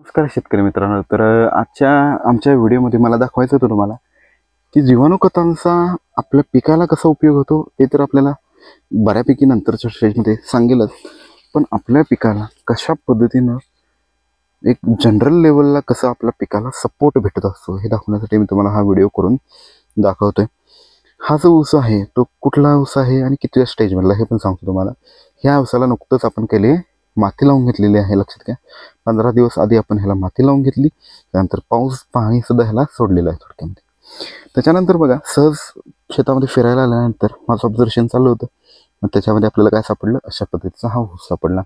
नमस्कार शेतकरी मित्रांनो. तर आजच्या आमच्या व्हिडिओमध्ये मला दाखवायचं होतं तुम्हाला की जीवाणू खतांचा आपल्या पिकाला कसा उपयोग होतो ते तर आपल्याला बऱ्यापैकी नंतरच्या स्टेजमध्ये सांगेलच, पण आपल्या पिकाला कशा पद्धतीनं एक जनरल लेवलला कसं आपल्या पिकाला सपोर्ट भेटत असतो हे दाखवण्यासाठी मी तुम्हाला हा व्हिडिओ करून दाखवतोय. हा जो ऊस आहे तो कुठला ऊस आहे आणि कितव्या स्टेजमधला हे पण सांगतो तुम्हाला. ह्या ऊसाला नुकतंच आपण केले माती लावून घेतलेली आहे, लक्षात घ्या. 15 दिवस आधी आपण ह्याला माती लावून घेतली, त्यानंतर पाऊस पाणी सुद्धा ह्याला सोडलेलं आहे थोडक्यामध्ये. त्याच्यानंतर बघा सहज शेतामध्ये फिरायला आल्यानंतर माझं ऑब्झर्वेशन चालू होतं, मग त्याच्यामध्ये आपल्याला काय सापडलं, अशा पद्धतीचा हा ऊस सापडला.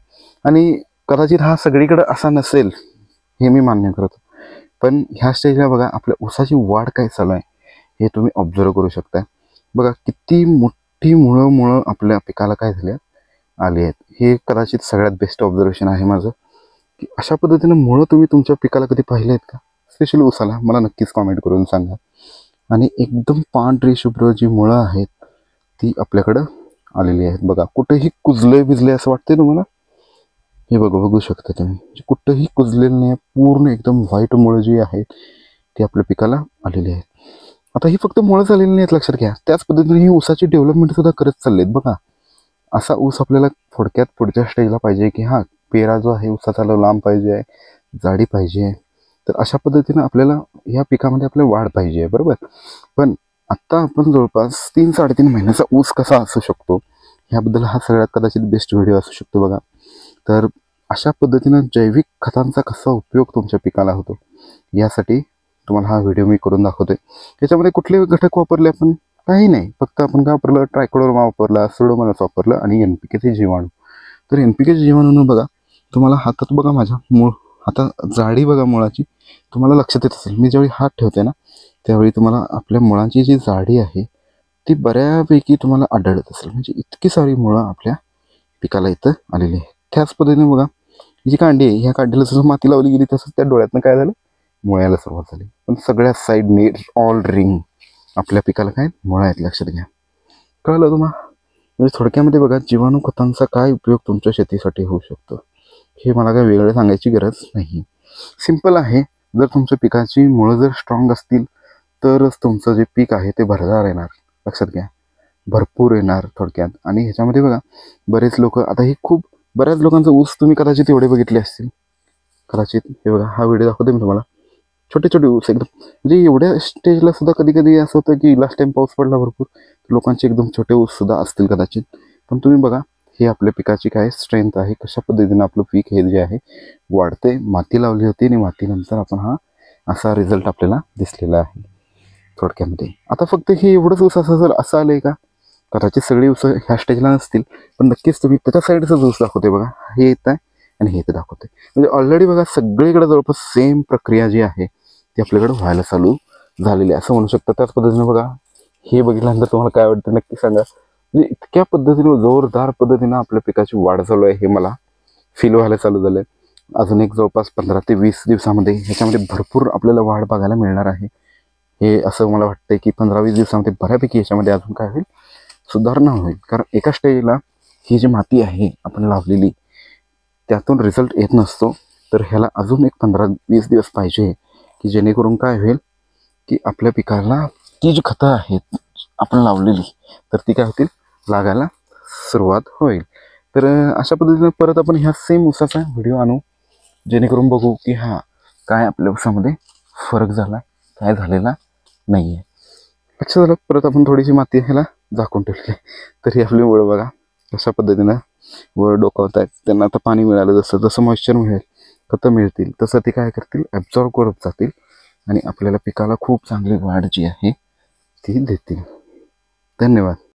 आणि कदाचित हा सगळीकडे असा नसेल हे मी मान्य करतो, पण ह्या स्टेजला बघा आपल्या ऊसाची वाढ काय चालू आहे हे तुम्ही ऑब्झर्व करू शकता. बघा किती मोठी मुळं आपल्या पिकाला काय झाले आली आहेत. हे कदाचित सगळ्यात बेस्ट ऑब्झर्वेशन आहे माझं, की अशा पद्धतीनं मुळं तुम्ही तुमच्या पिकाला कधी पाहिले आहेत का? स्पेशली ऊसाला मला नक्कीच कॉमेंट करून सांगा. आणि एकदम पांढरी शुभ्र जी मुळं आहेत ती आपल्याकडं आलेली आहेत. बघा कुठेही कुजले भिजले असं वाटतंय तुम्हाला? हे बघू शकता तुम्ही, कुठंही कुजलेलं नाही, पूर्ण एकदम व्हाईट मुळं जी आहेत ती आपल्या पिकाला आलेली आहेत. आता ही फक्त मुळं झालेली नाहीत, लक्षात घ्या. त्याच पद्धतीने ही ऊसाची डेव्हलपमेंट सुद्धा करत चाललेत. बघा असा ऊस आपल्याला थोडक्यात पुढच्या स्टेजला पाहिजे, की हा पेरा जो आहे ऊसाचा लांब पाहिजे आहे, जाडी पाहिजे. तर अशा पद्धतीनं आपल्याला ह्या पिकामध्ये आपल्याला वाढ पाहिजे आहे, बरोबर. पण आत्ता आपण जवळपास 3-3.5 महिन्याचा ऊस कसा असू शकतो ह्याबद्दल हा सगळ्यात कदाचित बेस्ट व्हिडिओ असू शकतो बघा. तर अशा पद्धतीनं जैविक खतांचा कसा उपयोग तुमच्या पिकाला होतो यासाठी तुम्हाला हा व्हिडिओ मी करून दाखवतोय. त्याच्यामध्ये कुठले घटक वापरले आपण? काही नाही, फक्त आपण काय वापरलं, ट्रायकोडर्मा वापरला, सुडोमोनास वापरलं आणि NPKचे जीवाणू. तर NPKचे जीवाणून बघा तुम्हाला हातात बघा माझ्या मूळ हाता जाडी बघा मुळाची तुम्हाला लक्षात येत असेल. मी ज्यावेळी हात ठेवते ना त्यावेळी तुम्हाला आपल्या मुळांची जी जाडी आहे ती बऱ्यापैकी तुम्हाला आढळत असेल. म्हणजे इतकी सारी मुळं आपल्या पिकाला इथं आलेली आहे. त्याच पद्धतीने बघा ही जी कांडी आहे, ह्या कांडीला जसं माती लावली गेली तसंच त्या डोळ्यातनं काय झालं, मुळ्याला सुरुवात झाली. पण सगळ्या साईडने ऑल रिंग आपल्या पिकाला काय मुळं आहेत, लक्षात घ्या. कळलं तुम्हाला? म्हणजे थोडक्यामध्ये बघा जीवाणू खतांचा काय उपयोग तुमच्या शेतीसाठी होऊ शकतो हे मला काय वेगळं सांगायची गरज नाही. सिंपल आहे. जर तुमच्या पिकाची मुळं जर स्ट्रॉंग असतील तरच तुमचं जे पीक आहे ते भरदार येणार, लक्षात घ्या. भरपूर येणार थोडक्यात. आणि ह्याच्यामध्ये बघा बरेच लोक आता हे खूप बऱ्याच लोकांचं ऊस तुम्ही कदाचित एवढे बघितले असतील कदाचित. हे बघा हा व्हिडिओ दाखवते मी तुम्हाला. छोटे छोटे ऊस एकदम म्हणजे एवढ्या स्टेजला सुद्धा कधी कधी असं होतं की लास्ट टाइम पाऊस पडला भरपूर, लोकांचे एकदम छोटे ऊस सुद्धा असतील कदाचित. पण तुम्ही बघा हे आपल्या पिकाची काय स्ट्रेंथ आहे, कशा पद्धतीनं आपलं पीक हे जे आहे वाढते. माती लावली होती आणि मातीनंतर आपण हा असा रिझल्ट आपल्याला दिसलेला आहे थोडक्यामध्ये. आता फक्त हे एवढंच ऊस असं आलंय का? कदाचित सगळी ऊस ह्या स्टेजला नसतील, पण नक्कीच तुम्ही त्याच्या साईडचाच ऊस दाखवते बघा. हे येत आहे आणि हे इथं दाखवते. म्हणजे ऑलरेडी बघा सगळीकडे जवळपास सेम प्रक्रिया जी आहे ती आपल्याकडे व्हायला चालू झालेली आहे असं म्हणू शकतं. त्याच पद्धतीने बघा हे बघितल्यानंतर तुम्हाला काय वाटतं नक्की सांगा. म्हणजे इतक्या पद्धतीने जोरदार पद्धतीनं आपल्या पिकाची वाढ चालू आहे हे मला फील व्हायला चालू झालं आहे. अजून एक जवळपास 15 ते 20 दिवसामध्ये ह्याच्यामध्ये भरपूर आपल्याला वाढ बघायला मिळणार आहे. हे असं मला वाटतं की 15-20 दिवसामध्ये बऱ्यापैकी ह्याच्यामध्ये अजून काय होईल, सुधारणा होईल. कारण एका स्टेजला ही जी माती आहे आपण लावलेली त्यातून रिझल्ट येत नसतो. तर ह्याला अजून एक 15-20 दिवस पाहिजे की जेणेकरून काय होईल की आपल्या पिकाला ती जी खतं आहेत आपण लावलेली तर ती काय होतील, लागायला सुरुवात होईल. तर अशा पद्धतीने परत आपण ह्या सेम ऊसाचा व्हिडिओ आणू जेणेकरून बघू की हा काय आपल्या ऊसामध्ये फरक झाला, काय झालेला नाही आहे. लक्षात झालं? परत आपण थोडीशी माती ह्याला झाकून ठेवली तरी आपली मुळं बघा अशा पद्धतीनं वर डोकावत आहेत. त्यांना आता पाणी मिळालं, जसं जसं मॉइश्चर मिळेल खतं मिळतील तसं ते काय करतील, ॲब्झॉर्ब करत जातील आणि आपल्याला पिकाला खूप चांगली वाढ जी आहे ती देतील. धन्यवाद.